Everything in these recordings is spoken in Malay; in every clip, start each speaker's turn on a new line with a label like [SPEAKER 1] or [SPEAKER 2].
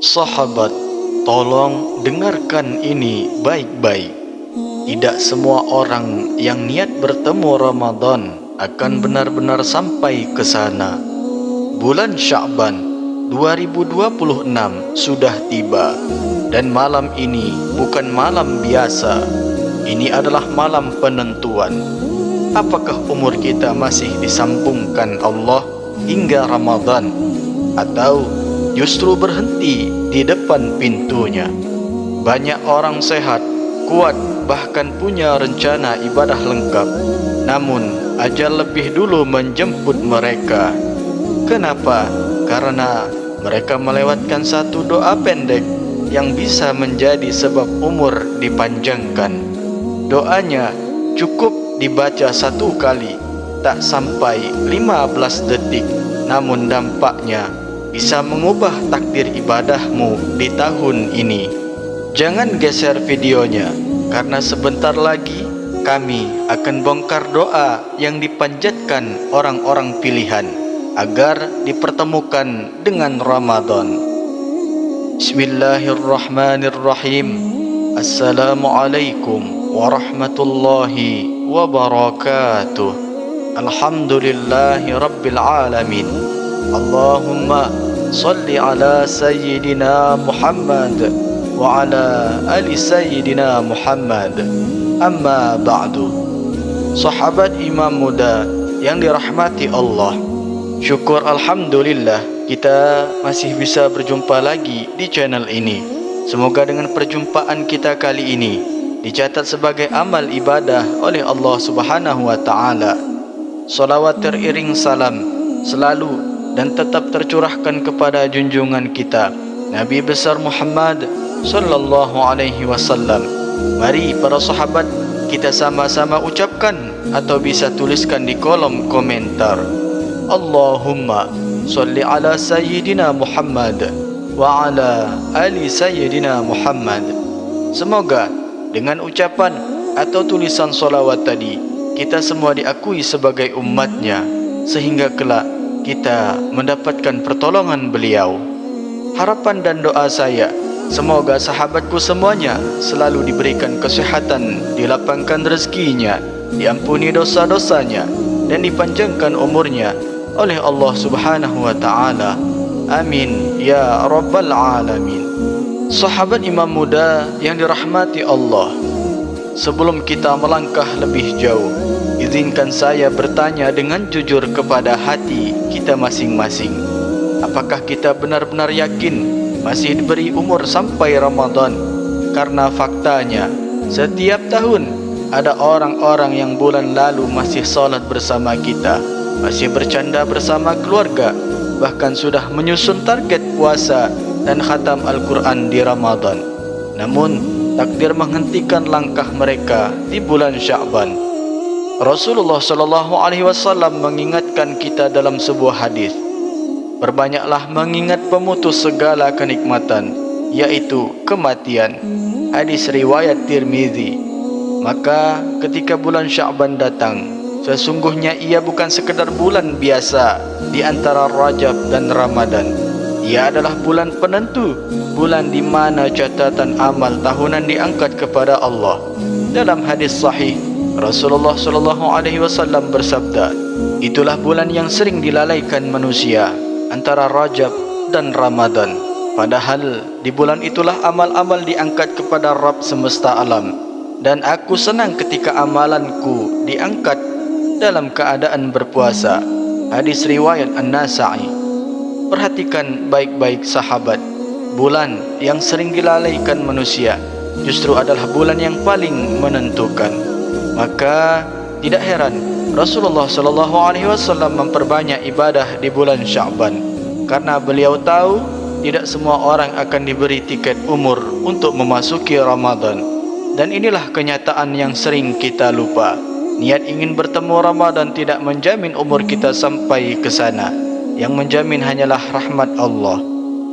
[SPEAKER 1] Sahabat, tolong dengarkan ini baik-baik. Tidak semua orang yang niat bertemu Ramadan akan benar-benar sampai ke sana. Bulan Sya'ban 2026 sudah tiba, dan malam ini bukan malam biasa. Ini adalah malam penentuan. Apakah umur kita masih disambungkan Allah hingga Ramadan, atau justru berhenti di depan pintunya? Banyak orang sehat, kuat, bahkan punya rencana ibadah lengkap, namun ajal lebih dulu menjemput mereka. Kenapa? Karena mereka melewatkan satu doa pendek yang bisa menjadi sebab umur dipanjangkan. Doanya cukup dibaca satu kali, tak sampai 15 detik, namun dampaknya bisa mengubah takdir ibadahmu di tahun ini. Jangan geser videonya, karena sebentar lagi kami akan bongkar doa yang dipanjatkan orang-orang pilihan agar dipertemukan dengan Ramadan. Bismillahirrahmanirrahim. Assalamualaikum warahmatullahi wabarakatuh. Alhamdulillahi rabbil alamin. Allahumma salli ala sayyidina Muhammad wa ala ali sayyidina Muhammad. Amma ba'du. Sahabat Imam Muda yang dirahmati Allah, syukur alhamdulillah kita masih bisa berjumpa lagi di channel ini. Semoga dengan perjumpaan kita kali ini dicatat sebagai amal ibadah oleh Allah Subhanahu wa taala. Salawat teriring salam selalu dan tetap tercurahkan kepada junjungan kita Nabi besar Muhammad sallallahu alaihi wasallam. Mari para sahabat, kita sama-sama ucapkan atau bisa tuliskan di kolom komentar. Allahumma salli ala sayyidina Muhammad wa ala ali sayyidina Muhammad. Semoga dengan ucapan atau tulisan solawat tadi, kita semua diakui sebagai umatnya, sehingga kelak kita mendapatkan pertolongan beliau. Harapan dan doa saya, semoga sahabatku semuanya selalu diberikan kesehatan, dilapangkan rezekinya, diampuni dosa-dosanya, dan dipanjangkan umurnya oleh Allah Subhanahu wa ta'ala. Amin ya rabbal alamin. Sahabat Imam Muda yang dirahmati Allah, sebelum kita melangkah lebih jauh, izinkan saya bertanya dengan jujur kepada hati kita masing-masing. Apakah kita benar-benar yakin masih diberi umur sampai Ramadan? Karena faktanya, setiap tahun ada orang-orang yang bulan lalu masih salat bersama kita, masih bercanda bersama keluarga, bahkan sudah menyusun target puasa dan khatam Al-Quran di Ramadan. Namun takdir menghentikan langkah mereka di bulan Sya'ban. Rasulullah sallallahu alaihi wasallam mengingatkan kita dalam sebuah hadis, berbanyaklah mengingat pemutus segala kenikmatan, yaitu kematian. Hadis riwayat Tirmizi. Maka ketika bulan Sya'ban datang, sesungguhnya ia bukan sekedar bulan biasa di antara Rajab dan Ramadan. Ia adalah bulan penentu, bulan di mana catatan amal tahunan diangkat kepada Allah. Dalam hadis sahih, Rasulullah sallallahu alaihi wasallam bersabda, itulah bulan yang sering dilalaikan manusia antara Rajab dan Ramadan. Padahal di bulan itulah amal-amal diangkat kepada Rabb semesta alam. Dan aku senang ketika amalanku diangkat dalam keadaan berpuasa. Hadis riwayat An-Nasa'i. Perhatikan baik-baik sahabat, bulan yang sering dilalaikan manusia justru adalah bulan yang paling menentukan. Maka tidak heran Rasulullah sallallahu alaihi wasallam memperbanyak ibadah di bulan Sya'ban, karena beliau tahu tidak semua orang akan diberi tiket umur untuk memasuki Ramadan. Dan inilah kenyataan yang sering kita lupa. Niat ingin bertemu Ramadan tidak menjamin umur kita sampai ke sana. Yang menjamin hanyalah rahmat Allah.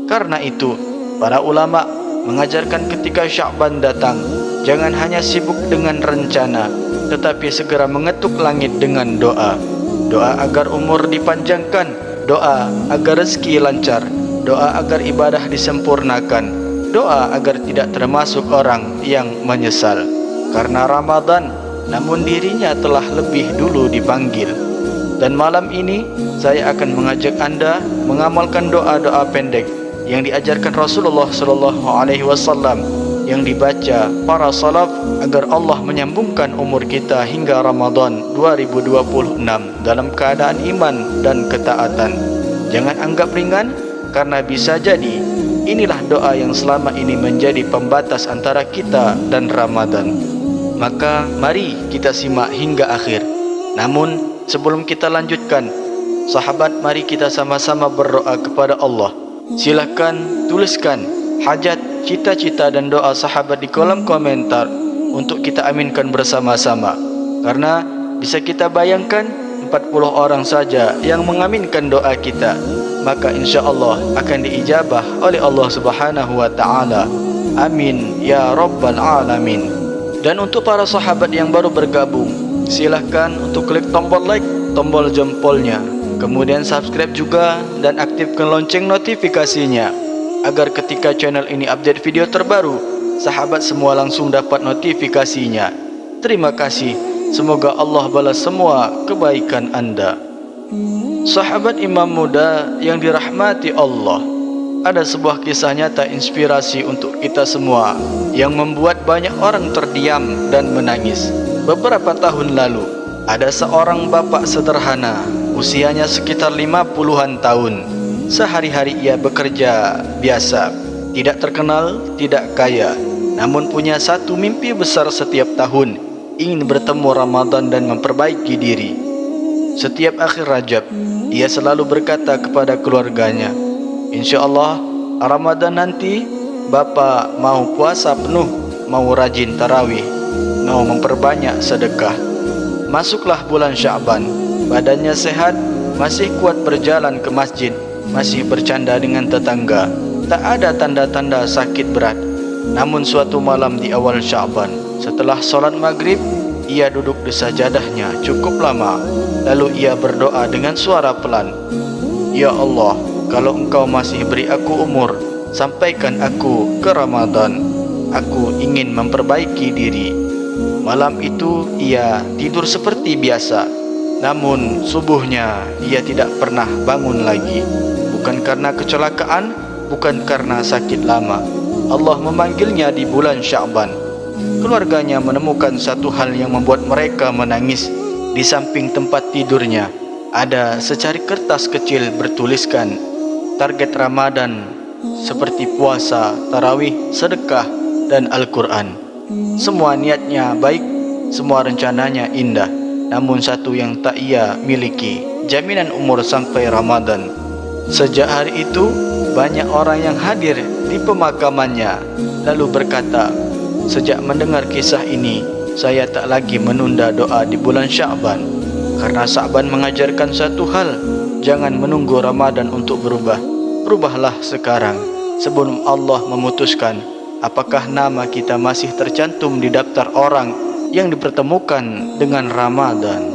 [SPEAKER 1] Karena itu, para ulama mengajarkan ketika Sya'ban datang, jangan hanya sibuk dengan rencana, tetapi segera mengetuk langit dengan doa. Doa agar umur dipanjangkan, doa agar rezeki lancar, doa agar ibadah disempurnakan, doa agar tidak termasuk orang yang menyesal karena Ramadan, namun dirinya telah lebih dulu dipanggil. Dan malam ini saya akan mengajak Anda mengamalkan doa-doa pendek yang diajarkan Rasulullah SAW, yang dibaca para salaf agar Allah menyambungkan umur kita hingga Ramadan 2026 dalam keadaan iman dan ketaatan. Jangan anggap ringan, karena bisa jadi inilah doa yang selama ini menjadi pembatas antara kita dan Ramadan. Maka mari kita simak hingga akhir. Namun sebelum kita lanjutkan, sahabat, mari kita sama-sama berdoa kepada Allah. Silakan tuliskan hajat, cita-cita dan doa sahabat di kolom komentar untuk kita aminkan bersama-sama. Karena bisa kita bayangkan 40 orang saja yang mengaminkan doa kita, maka insya Allah akan diijabah oleh Allah Subhanahu wa Ta'ala. Amin ya Rabbal Alamin. Dan untuk para sahabat yang baru bergabung, silahkan untuk klik tombol like, tombol jempolnya, kemudian subscribe juga dan aktifkan lonceng notifikasinya, agar ketika channel ini update video terbaru, sahabat semua langsung dapat notifikasinya. Terima kasih. Semoga Allah balas semua kebaikan Anda. Sahabat imam muda yang dirahmati Allah, ada sebuah kisah nyata inspirasi untuk kita semua yang membuat banyak orang terdiam dan menangis. Beberapa tahun lalu, ada seorang bapak sederhana, usianya sekitar 50-an tahun. Sehari-hari ia bekerja biasa, tidak terkenal, tidak kaya, namun punya satu mimpi besar setiap tahun, ingin bertemu Ramadan dan memperbaiki diri. Setiap akhir Rajab, ia selalu berkata kepada keluarganya, insya Allah Ramadan nanti Bapak mau puasa penuh, mau rajin tarawih, mau memperbanyak sedekah. Masuklah bulan Sya'ban, badannya sehat, masih kuat berjalan ke masjid, masih bercanda dengan tetangga, tak ada tanda-tanda sakit berat. Namun suatu malam di awal Sya'ban, setelah sholat maghrib, ia duduk di sajadahnya cukup lama. Lalu ia berdoa dengan suara pelan, ya Allah, kalau Engkau masih beri aku umur, sampaikan aku ke Ramadan. Aku ingin memperbaiki diri. Malam itu ia tidur seperti biasa. Namun subuhnya ia tidak pernah bangun lagi. Bukan karena kecelakaan, bukan karena sakit lama. Allah memanggilnya di bulan Sya'ban. Keluarganya menemukan satu hal yang membuat mereka menangis. Di samping tempat tidurnya ada secari kertas kecil bertuliskan target Ramadan seperti puasa, tarawih, sedekah, dan Al-Quran. Semua niatnya baik, semua rencananya indah. Namun satu yang tak ia miliki, jaminan umur sampai Ramadan. Sejak hari itu, banyak orang yang hadir di pemakamannya lalu berkata, sejak mendengar kisah ini, saya tak lagi menunda doa di bulan Sya'ban. Karena Sya'ban mengajarkan satu hal, jangan menunggu Ramadan untuk berubah. Berubahlah sekarang, sebelum Allah memutuskan apakah nama kita masih tercantum di daftar orang yang dipertemukan dengan Ramadan.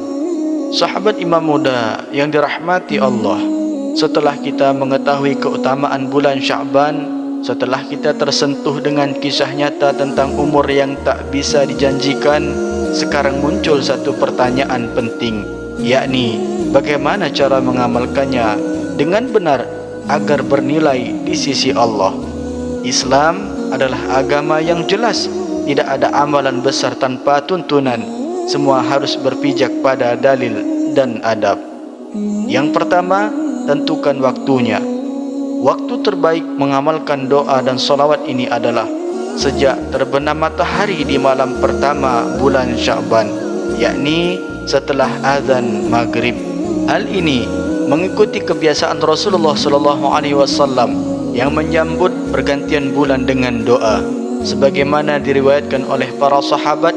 [SPEAKER 1] Sahabat imam muda yang dirahmati Allah, setelah kita mengetahui keutamaan bulan Sya'ban, setelah kita tersentuh dengan kisah nyata tentang umur yang tak bisa dijanjikan, sekarang muncul satu pertanyaan penting, yakni bagaimana cara mengamalkannya dengan benar agar bernilai di sisi Allah. Islam adalah agama yang jelas, tidak ada amalan besar tanpa tuntunan. Semua harus berpijak pada dalil dan adab. Yang pertama, tentukan waktunya. Waktu terbaik mengamalkan doa dan salawat ini adalah sejak terbenam matahari di malam pertama bulan Sya'ban, yakni setelah azan maghrib. Hal ini mengikuti kebiasaan Rasulullah SAW yang menyambut pergantian bulan dengan doa, sebagaimana diriwayatkan oleh para sahabat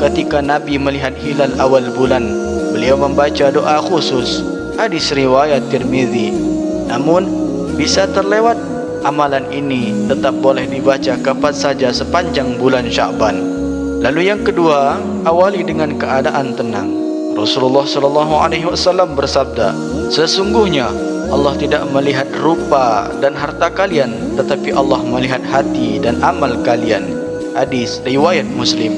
[SPEAKER 1] ketika Nabi melihat hilal awal bulan, beliau membaca doa khusus. Hadis riwayat Tirmizi. Namun bisa terlewat, amalan ini tetap boleh dibaca kapan saja sepanjang bulan Sya'ban. Lalu yang kedua, awali dengan keadaan tenang. Rasulullah SAW bersabda, sesungguhnya Allah tidak melihat rupa dan harta kalian, tetapi Allah melihat hati dan amal kalian. Hadis riwayat Muslim.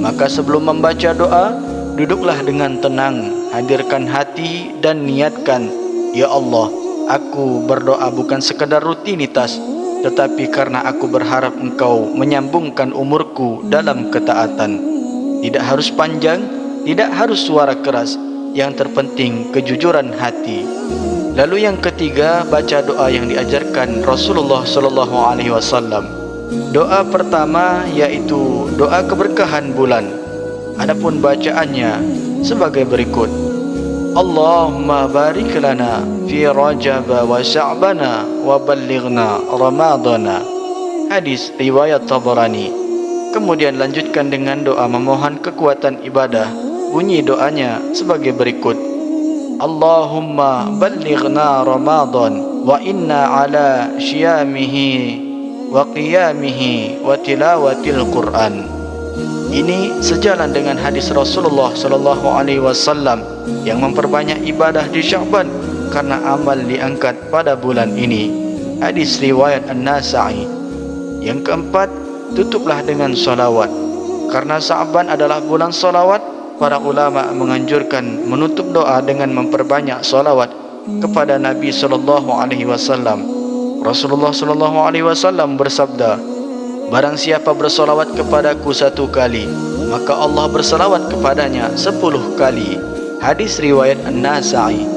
[SPEAKER 1] Maka sebelum membaca doa, duduklah dengan tenang, hadirkan hati dan niatkan, ya Allah, aku berdoa bukan sekadar rutinitas, tetapi karena aku berharap Engkau menyambungkan umurku dalam ketaatan. Tidak harus panjang, tidak harus suara keras, yang terpenting kejujuran hati. Lalu yang ketiga, baca doa yang diajarkan Rasulullah SAW. Doa pertama yaitu doa keberkahan bulan. Adapun bacaannya sebagai berikut: Allahumma barik lana fi Rajab wa Sya'bana wa ballighna Ramadana. Hadis riwayat Tabarani. Kemudian lanjutkan dengan doa memohon kekuatan ibadah. Bunyi doanya sebagai berikut: Allahumma ballighna Ramadan wa inna ala syiyamihi wa qiyamihi wa tilawatil Quran. Ini sejalan dengan hadis Rasulullah SAW yang memperbanyak ibadah di Sya'ban karena amal diangkat pada bulan ini. Hadis riwayat An-Nasa'i. Yang keempat, tutuplah dengan salawat. Karena Sya'ban adalah bulan salawat, para ulama menganjurkan menutup doa dengan memperbanyak salawat kepada Nabi SAW. Rasulullah SAW bersabda, barang siapa bersolawat kepadaku 1 kali, maka Allah bersolawat kepadanya 10 kali. Hadis riwayat An-Nasa'i.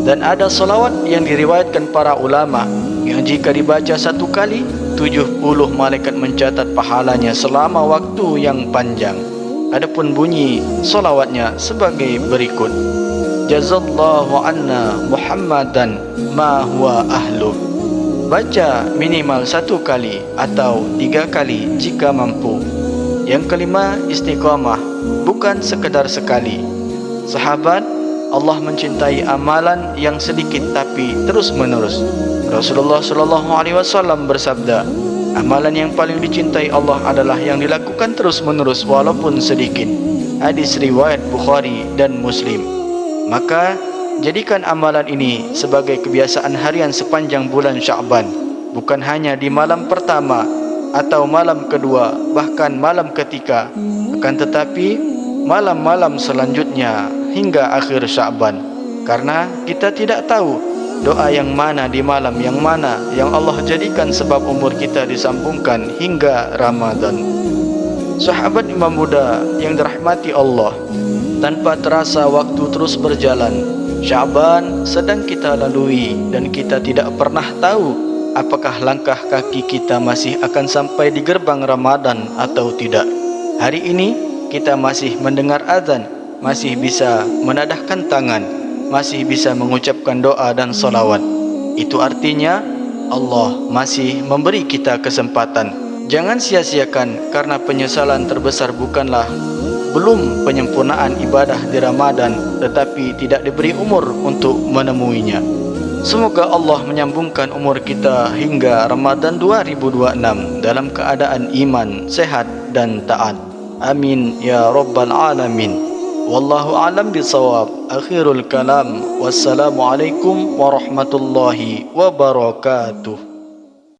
[SPEAKER 1] Dan ada solawat yang diriwayatkan para ulama yang jika dibaca 1 kali, 70 malaikat mencatat pahalanya selama waktu yang panjang. Adapun bunyi solawatnya sebagai berikut: Jazallahu anna Muhammadan ma huwa ahlu. Baca minimal 1 kali atau 3 kali jika mampu. Yang kelima, istiqamah, bukan sekedar sekali. Sahabat, Allah mencintai amalan yang sedikit tapi terus menerus. Rasulullah SAW bersabda, amalan yang paling dicintai Allah adalah yang dilakukan terus menerus walaupun sedikit. Hadis riwayat Bukhari dan Muslim. Maka jadikan amalan ini sebagai kebiasaan harian sepanjang bulan Sya'ban, bukan hanya di malam pertama atau malam kedua, bahkan malam ketiga, akan tetapi malam-malam selanjutnya hingga akhir Sya'ban. Karena kita tidak tahu doa yang mana di malam yang mana yang Allah jadikan sebab umur kita disambungkan hingga Ramadan. Sahabat Imam Muda yang dirahmati Allah, tanpa terasa waktu terus berjalan. Sya'ban sedang kita lalui dan kita tidak pernah tahu apakah langkah kaki kita masih akan sampai di gerbang Ramadan atau tidak. Hari ini kita masih mendengar azan, masih bisa menadahkan tangan, masih bisa mengucapkan doa dan salawat. Itu artinya Allah masih memberi kita kesempatan. Jangan sia-siakan, karena penyesalan terbesar bukanlah belum penyempurnaan ibadah di Ramadan, tetapi tidak diberi umur untuk menemuinya. Semoga Allah menyambungkan umur kita hingga Ramadan 2026 dalam keadaan iman, sehat dan taat. Amin ya rabbal alamin. Wallahu a'lam bishawab. Akhirul kalam. Wassalamualaikum warahmatullahi wabarakatuh.